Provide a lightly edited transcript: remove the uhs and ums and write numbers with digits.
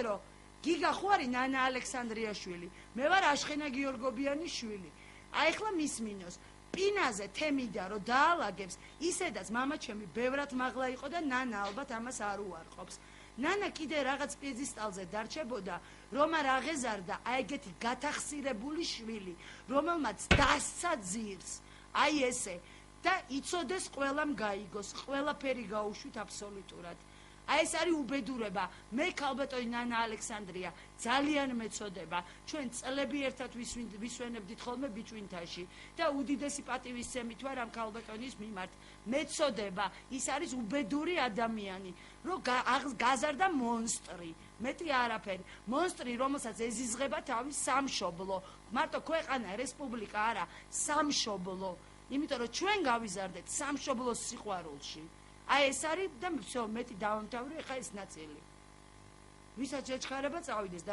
რომ გიგა ხო არის ნანა ალექსანდრიაშვილი, მე ვარ აშხენა გიორგობიანის შვილი. აი ახლა მისმინოს პინაზე თემიდა რომ დაალაგებს, ისედაც მამაჩემი ბევრად მაღლა იყო და ნანა ალბათ ამას არ უარყოფს. ნანა კიდე რაღაც პიედესტალზე დარჩებოდა, რომ არ აღეზარდა აი ეგეთი გათახსირებული შვილი, რომელმაც დასცა ძირს. აი ესე და იცოდეს ყველამ გაიგოს, ყველაფერი გაუშვით აბსოლუტურად. აი ეს არის უბედურება. მე ქალბატონი ნანა ალექსანდრია ძალიან მეწოდება. ჩვენ წლები ერთად ვისვენებდით ხოლმე ბიჭვინთაში და უდიდესი პატივისცემით ვარ ამ ქალბატონის მიმართ. მეწოდება, ის არის უბედური ადამიანი, რომ გაზარდა მონსტრი. მეტი არაფერი. მონსტრი, რომელსაც ეზიზღება თავის სამშობლო. მარტო ქვეყანა, რესპუბლიკა არა, სამშობლო. იმიტომ რომ ჩვენ გავიზარდეთ სამშობლოს სიყვარულში. აი ეს არის და всё მეტი დავამთავრე ხა ეს ნაწილი. ვისაც ეჩქარება წავიდეს